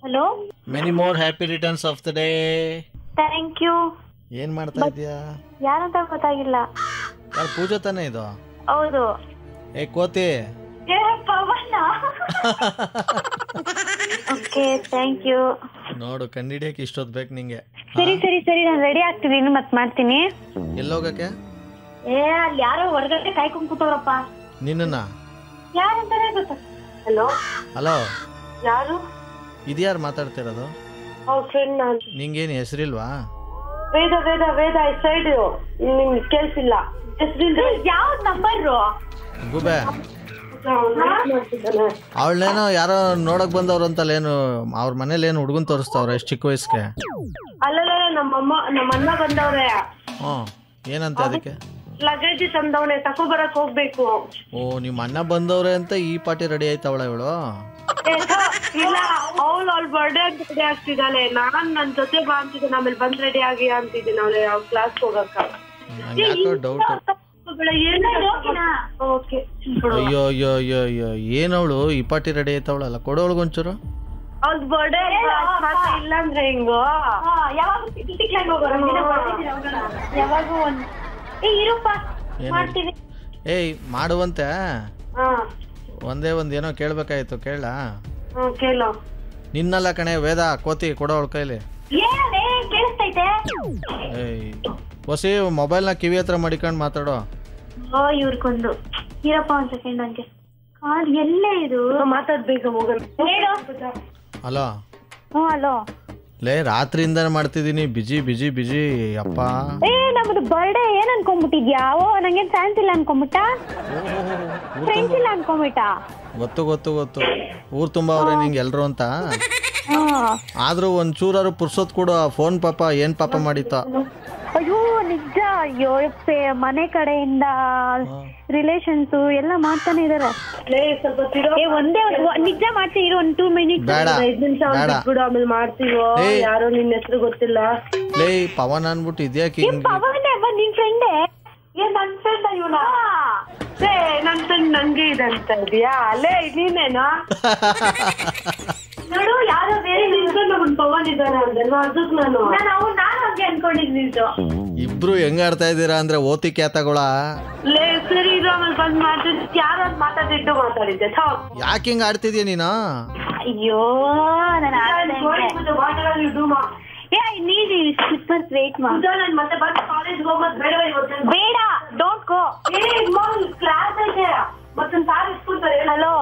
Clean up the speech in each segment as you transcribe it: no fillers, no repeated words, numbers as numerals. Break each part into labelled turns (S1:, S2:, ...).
S1: Hello,
S2: many more happy returns of the day.
S1: Thank you.
S2: ಏನ್ ಮಾಡ್ತಾ ಇದೀಯಾ?
S1: ಯಾರಂತ ಗೊತ್ತಾಗಿಲ್ಲ.
S2: ಯಾರು ಪೂಜಾ ತಾನೇ ಇದು?
S1: ಹೌದು.
S2: ಏ ಕೋತಿ.
S1: ಪವನ. Okay, thank you.
S2: ನೋಡು ಕಂಡಿಡಿಯಕ್ಕೆ ಇಷ್ಟೊತ್ತು ಬೇಕು ನಿಂಗೆ.
S1: ಸರಿ ಸರಿ ಸರಿ, ನಾನು ರೆಡಿ ಆಗ್ತಿದ್ದೀನಿ, ಮತ್ತೆ ಮಾಡ್ತೀನಿ.
S2: ಎಲ್ಲೋಗಕ್ಕೆ?
S1: ಅಲ್ಲಿ ಯಾರೋ ಹೊರಗಡೆ ಕಾಯ್ಕೊಂಡ್ ಕೂತವ್ರಪ್ಪ.
S2: ನಿನ್ನ
S1: ಯಾರಂತಾನೆ ಗೊತ್ತ. ಹಲೋ
S2: ಹಲೋ,
S1: ಯಾರು?
S2: ಇದ್ಯಾರು ಮಾತಾಡ್ತಿರೋದು?
S1: ಫ್ರೆಂಡ್ ನಾನು.
S2: ನಿಂಗೇನು ಹೆಸರಿಲ್ವಾ?
S1: ವೇದ ವೇದ ವೇದ ಸೈಡ್ ನಿಮ್ಗೆ ಕೇಳಿಸಿಲ್ಲ. ಯಾವ ನಂಬರು?
S2: ಗುಬೆ, ಅವಳೇನೋ ಯಾರೋ ನೋಡಕ್ ಬಂದವ್ರು ಅಂತಲ್ಲ, ಏನು ಅವ್ರ ಮನೇಲಿ ಏನು ಹುಡುಗನ್ ತೋರಿಸ್ತಾವ್ರ ಎಷ್ಟು ಚಿಕ್ಕ ವಯಸ್ಸಿಗೆ?
S1: ಅಲ್ಲಲ್ಲ, ನಮ್ಮ ಅಣ್ಣ ಬಂದವ್ರೆ.
S2: ಏನಂತ ಅದಕ್ಕೆ?
S1: ಲಗೇಜ್ ತಂದವನೆ, ತಕೋ ಬರಕ್ ಹೋಗ್ಬೇಕು.
S2: ಓ, ನಿಮ್ಮ ಅಣ್ಣ ಬಂದವ್ರೆ ಅಂತ ಈ ಪಾರ್ಟಿ ರೆಡಿ ಆಯ್ತವಳ ಇವಳು?
S1: ಇಲ್ಲ, ಅವಳು ಬರ್ಡೇ ಅಂತ ರೆಡಿ ಆಗ್ತಿದ್ದಾಳೆ. ನಾನ್ ನನ್ ಜೊತೆ ಬಾ ಅಂತಿದ್ದೆ, ಆಮೇಲೆ ಬಂದ್ ರೆಡಿ ಆಗಿ ಅಂತಿದ್ದೀನಿ. ಅವಳೆ ಅವ್ಳ ಕ್ಲಾಸ್ ಹೋಗಕ್ಕ.
S2: ಯಾಕೋ ಡೌಟ್. ಅಯ್ಯೋ ಅಯ್ಯೋ ಅಯ್ಯೋ ಅಯ್ಯೋ, ಏನವಳು ಈ ಪಾರ್ಟಿ ರೆಡಿ ಆಯ್ತವಳಲ್ಲ, ಕೊಡೋಳ್ಗೊಂಚೂರು.
S1: ಅವ್ಳ ಬರ್ಡೇ ಇಲ್ಲ ಅಂದ್ರೆ ಹೆಂಗೋ? ಯಾವಾಗೂ ಒಂದ್ ಇರಪ್ಪ ಮಾಡ್ತೀವಿ.
S2: ಏಯ್ ಮಾಡುವಂತೆ. ಒಂದೇ ಒಂದ್ ಏನೋ ಕೇಳ್ಬೇಕಾಯ್ತು, ಕೇಳ.
S1: ಕೇಳು.
S2: ನಿನ್ನಲ್ಲ ಕಣೆ ವೇದ, ಕೋತಿ, ಕೊಡೋ ಅವಳ ಕೈಲಿ.
S1: ಕೇಳಿಸ್ತೈತೆ?
S2: ಏಯ್ ಹೊಸಿ ಮೊಬೈಲ್ನ ಕಿವಿ ಹತ್ರ ಮಡಿಕೊಂಡು ಮಾತಾಡೋ.
S1: ಇವ್ರಿಗೊಂದು ಇರಪ್ಪ ಒಂದ್ ಸೆಕೆಂಡ್. ನಂಗೆ ಕಾಲ್ ಎಲ್ಲೇ ಇದು ಮಾತಾಡ್ಬೇಕು.
S2: ಹಲೋ.
S1: ಹಲೋ.
S2: ಲೇ, ರಾತ್ರಿಯಿಂದಾನೆ ಮಾಡ್ತಿದ್ದೀನಿ, ಬಿಜಿ ಬಿಜಿ ಬಿಜಿ. ಅಪ್ಪ,
S1: ನಮ್ದು ಬರ್ಡೇ ಏನ್ ಅನ್ಕೊಂಡ್ಬಿಟ್ಟಿದ್ಯಾ? ನಂಗೇನ್ ಫ್ಯಾನ್ಸ್ ಇಲ್ಲ ಅನ್ಕೊಂಡ್ಬಿಟ್ಟ, ಫ್ರೆಂಡ್ಸ್ ಇಲ್ಲ ಅನ್ಕೊಂಡ್ಬಿಟ್ಟ.
S2: ಗೊತ್ತು ಗೊತ್ತು ಗೊತ್ತು, ಊರ್ ತುಂಬಾ ಅವ್ರೆ ನಿಂಗೆ ಎಲ್ರು ಅಂತ. ಆದ್ರೂ ಒಂದ್ ಚೂರಾರು ಪುರ್ಸೊತ್ ಕೊಡು. ಫೋನ್ ಪಾಪ ಏನ್ ಪಾಪ ಮಾಡಿತ್ತ?
S1: ಅಯ್ಯೋ ನಿಜ. ಅಯ್ಯೋ ಮನೆ ಕಡೆಯಿಂದ ರಿಲೇಷನ್ಸ್ ಎಲ್ಲ ಮಾಡ್ತಾನೆ ಇದಾರೆ. ಒಂದೇ ನಿಜ ಮಾಡ್ತೀವಿ. ಇರೋ ಒಂದ್ 2 ಮಿನಿಟ್ಸ್, 5 ನಿಮಿಷ ಬಿಟ್ಬಿಡು, ಆಮೇಲೆ ಮಾಡ್ತೀವೋ. ಯಾರೋ ನಿನ್ ಹೆಸರು ಗೊತ್ತಿಲ್ಲ.
S2: ಲೇ, ಪವನ್ ಅನ್ಬಿಟ್ಟು ಇದ್ಯಾಕೆ?
S1: ಪವನ್ ನಿನ್ ಫ್ರೆಂಡೇ? ನನ್ ಫ್ರೆಂಡ್ ಇವನ? ನನ್ ಫ್ರೆಂಡ್ ನಂಗೆ ಇದಂತ ಇದೆಯಾ? ಅಲ್ಲೇ ನೀನೇನಾ? ನೋಡು, ಯಾರೋ ಬೇರೆ ನಿಂತ್ಕೊಂಡು ಪವನ್ ಇದ್ದಾನೆ ಅಂದಲ್ವಾ, ಅದಕ್ಕೆ ನಾನು ಹಂಗೆ ಅನ್ಕೊಂಡಿದ್ದು.
S2: ಇಬ್ರು ಹೆಂಗ ಆಡ್ತಾ ಇದೀರಾ ಅಂದ್ರೆ ಓತಿ ಕ್ಯಾತಗಳ.
S1: ಲೇ ಸರಿ, ಇದು ಆಮೇಲೆ ಬಂದ್ ಮಾಡ್ತಿದ್ದೆ. ಯಾರೋ ಮಾತಾಡಿದ್ದು ಮಾತಾಡಿದ್ದೆ.
S2: ಯಾಕೆ ಹಿಂಗ ಆಡ್ತಿದ್ಯಾ ನೀನು?
S1: ಅಯ್ಯೋ, ಬೇಡ, ಡೋಂಟ್ ಗೋ. ಕ್ಲಾಸ್ ಐತೆ, ಮತ್ತೊಂದು ಸಾರ್ ಇಸ್ಕೊಳ್ತಾರೆ. ಹಲೋ,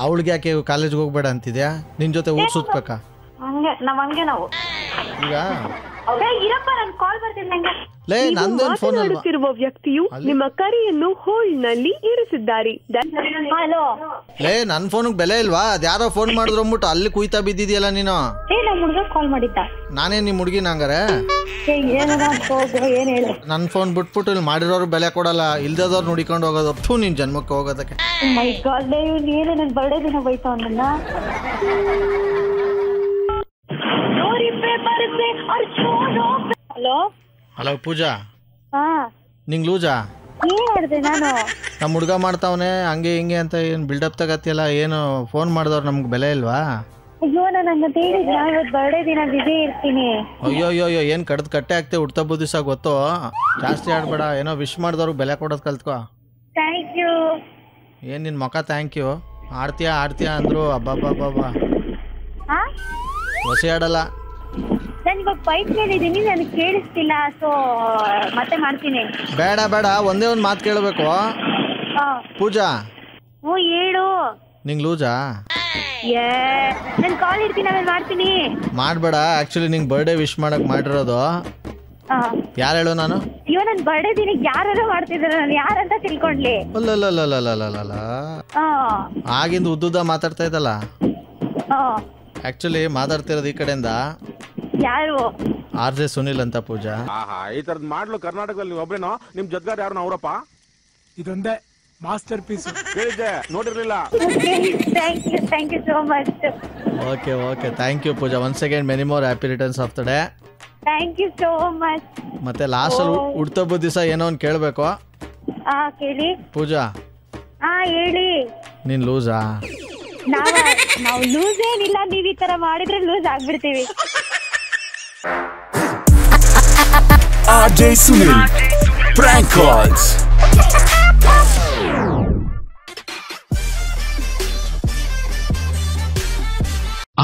S2: ಅವಳಿಗೆ ಯಾಕೆ ಕಾಲೇಜ್ಗೆ ಹೋಗ್ಬೇಡ ಅಂತಿದ್ಯಾ? ನಿನ್ ಜೊತೆ ಊರ್ ಸುತ್ಬೇಕಾ?
S1: ಹಂಗೆ ನಾವು
S2: ಈಗ
S1: ಇರಪ್ಪ, ನನ್ ಕಾಲ್ ಬರ್ತಿದೆ ನಂಗೆ.
S2: ಲೇ, ನಂದೇನ್ ಫೋನ್
S3: ಮಾತನಾಡುತ್ತಿರುವ ವ್ಯಕ್ತಿಯು ನಿಮ್ಮ ಕರೆಯನ್ನು ಹೋಲ್ಡ್ ನಲ್ಲಿ ಇರಿಸಿದ್ದಾರೆ.
S1: ಹಲೋ.
S2: ಲೇ, ನನ್ ಫೋನ್ಗೆ ಬೆಲೆ ಇಲ್ವಾ? ಅದ್ಯಾರೋ ಫೋನ್ ಮಾಡಿದ್ರು ಅಂದ್ಬಿಟ್ಟು ಅಲ್ಲಿ ಕುಯ್ತಾ ಬಿದ್ದಿದ್ಯಲ್ಲ ನೀನು.
S1: ನಮ್ಮ ಹುಡುಗ ಕಾಲ್ ಮಾಡಿದ್ದ.
S2: ನಾನೇ ನಿಮ್ ಹುಡುಗಿನ ಹಂಗಾರೆ?
S1: ಏನ್ ಹೇಳು.
S2: ನನ್ ಫೋನ್ ಬಿಟ್ಬಿಟ್ಟು ಇಲ್ಲಿ ಮಾಡಿರೋರು ಬೆಲೆ ಕೊಡಲ್ಲ, ಇಲ್ದದವ್ರು ನುಡಿಕೊಂಡು ಹೋಗೋದು. ಥೂ, ನಿನ್ ಜನ್ಮಕ್ಕೆ ಹೋಗೋದಕ್ಕೆ.
S1: ಮೈ ಗಾಡ್, ಏನು ನನ್ ಬರ್ಡೇ ದಿನ ಬೈತಾ ಅವನನ್ನ. ಹಲೋ
S2: ಹಲೋ ಪೂಜಾ.
S1: ಹಾ,
S2: ನಿಂಗ್ ಲೂಜಾ?
S1: ಏನ್ ಮಾಡಿದೆ ನಾನು?
S2: ನಮ್ಮ ಹುಡುಗ ಮಾಡ್ತಾವನೆ ಹಂಗೆ ಹಿಂಗೆ ಅಂತ ಏನ್ ಬಿಲ್ಡಪ್ ತಗತ್ತಿಯಲ್ಲ, ಏನು ಫೋನ್ ಮಾಡಿದವ್ರು ನಮ್ಗೆ ಬೆಲೆ ಇಲ್ವಾ?
S1: ಅಯ್ಯೋ, ನಾನು ಹಂಗಂತ ಹೇಳಿದ್ನ, ಇವತ್ತು ಬರ್ಡೇ ದಿನ ಬಿಜಿ ಇರ್ತೀನಿ.
S2: ಅಯ್ಯೋ ಅಯ್ಯೋ ಅಯ್ಯೋ, ಏನ್ ಕಡ್ದು ಕಟ್ಟೆ ಆಗ್ತೇ ಹುಡ್ತಬ್ಬ ದಿವಸ, ಗೊತ್ತು? ಜಾಸ್ತಿ ಆಡ್ಬೇಡ, ಏನೋ ವಿಶ್ ಮಾಡಿದವ್ರಿಗೆ ಬೆಲೆ ಕೊಡೋದು ಕಲ್ತ್ಕೋ.
S1: Thank you.
S2: ಏನ್ ನಿನ್ ಮೊಕ ಥ್ಯಾಂಕ್ ಯು? ಆಡ್ತೀಯಾ ಅಂದ್ರು. ಅಬ್ಬಬ್ಬಬ್ಬ, ಹೊಸಿ ಆಡಲ್ಲ.
S1: ನಾನು ಇವಾಗ ಬೈಕ್ ಮೇಲೆ ಇದ್ದೀನಿ, ನನಗೆ ಕೇಳಿಸ್ತಿಲ್ಲ. ಸೊ ಮತ್ತೆ ಮಾಡ್ತೀನಿ.
S2: ಬೇಡ ಬೇಡ, ಒಂದೇ ಒಂದು ಮಾತು ಕೇಳಬೇಕು ಪೂಜಾ.
S1: ಹೇಳು.
S2: ನಿಂಗ್ ಲೂಜಾ?
S1: ನಾನು ಕಾಲ್ ಇಡ್ತೀನಿ, ಆಮೇಲೆ ಮಾಡ್ತೀನಿ.
S2: ಮಾಡಬೇಡ, ಆಕ್ಚುಲಿ ನಿಂಗೆ ಬರ್ಡೇ ವಿಶ್ ಮಾಡಕ್ ಮಾಡಿರೋದು. ಯಾರು ಹೇಳು? ನಾನು
S1: ಅಯ್ಯೋ, ನನ್ನ ಬರ್ಡೇ ದಿನಕ್ಕೆ ಯಾರು ಮಾಡ್ತಿದ್ದಾರೆ, ನಾನು ಯಾರಂತ ತಿಳ್ಕೊಂಡ್ಲಿ?
S2: ಅಲ್ಲಲ್ಲಲ್ಲಲ್ಲಲ್ಲ, ಆಗಿಂದ ಉದ್ದುದ್ದ ಮಾತಾಡ್ತಾ ಇದ್ದಲ್ಲ. ಆಕ್ಚುಲಿ ಮಾತಾಡ್ತಿರೋದು ಈ ಕಡೆಯಿಂದ.
S1: ಯಾರು?
S2: RJ ಸುನಿಲ್ ಅಂತ ಪೂಜಾ.
S4: ಈ ತರದ್ ಮಾಡ್ಲು ಕರ್ನಾಟಕದಲ್ಲಿ ನೀವು ಒಬ್ರೇನೋ? ನಿಮ್ ಜೊತೆಗಾರ ಯಾರು ಅವರಪ್ಪ?
S3: ಇದೊಂದೇ ಮಾಸ್ಟರ್ ಪೀಸ್.
S4: ಹೇಳಿದ್ದೆ, ನೋಡಿರ್ಲಿಲ್ಲ.
S1: Thank you so much.
S2: Okay, thank you Pooja. Once again many more happy returns of the day.
S1: Thank you so much.
S2: ಮತ್ತೆ ಲಾಸ್ಟ್ ಅಲ್ಲಿ ಹುಡ್ತಬ್ಬ ದಿವಸ ಏನೋ ಒಂದು ಕೇಳಬೇಕು.
S1: ಕೇಳಿ
S2: ಪೂಜಾ.
S1: ಹೇಳಿ.
S2: ನೀನ್ ಲೂಸಾ?
S1: ನಾವು ಲೂಸ್ ಏನಿಲ್ಲ, ನೀವ್ ಈ ತರ ಮಾಡಿದ್ರೆ loose ಆಗ್ಬಿಡ್ತೀವಿ.
S5: RJ Sunil Prank Calls.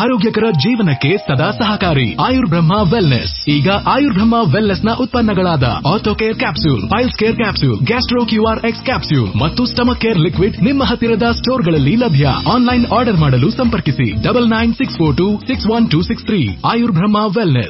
S6: ಆರೋಗ್ಯಕರ ಜೀವನಕ್ಕೆ ಸದಾ ಸಹಕಾರಿ ಆಯುರ್ಬ್ರಹ್ಮ ವೆಲ್ನೆಸ್. ಈಗ ಆಯುರ್ಬ್ರಹ್ಮ ವೆಲ್ನೆಸ್ ನ ಉತ್ಪನ್ನಗಳಾದ Orthocare capsule, piles care capsule, gastro QR-X capsule ಮತ್ತು ಸ್ಟಮಕ್ ಕೇರ್ ಲಿಕ್ವಿಡ್ ನಿಮ್ಮ ಹತ್ತಿರದ ಸ್ಟೋರ್ಗಳಲ್ಲಿ ಲಭ್ಯ. ಆನ್ಲೈನ್ ಆರ್ಡರ್ ಮಾಡಲು ಸಂಪರ್ಕಿಸಿ 9964261263. ಆಯುರ್ಬ್ರಹ್ಮ ವೆಲ್ನೆಸ್.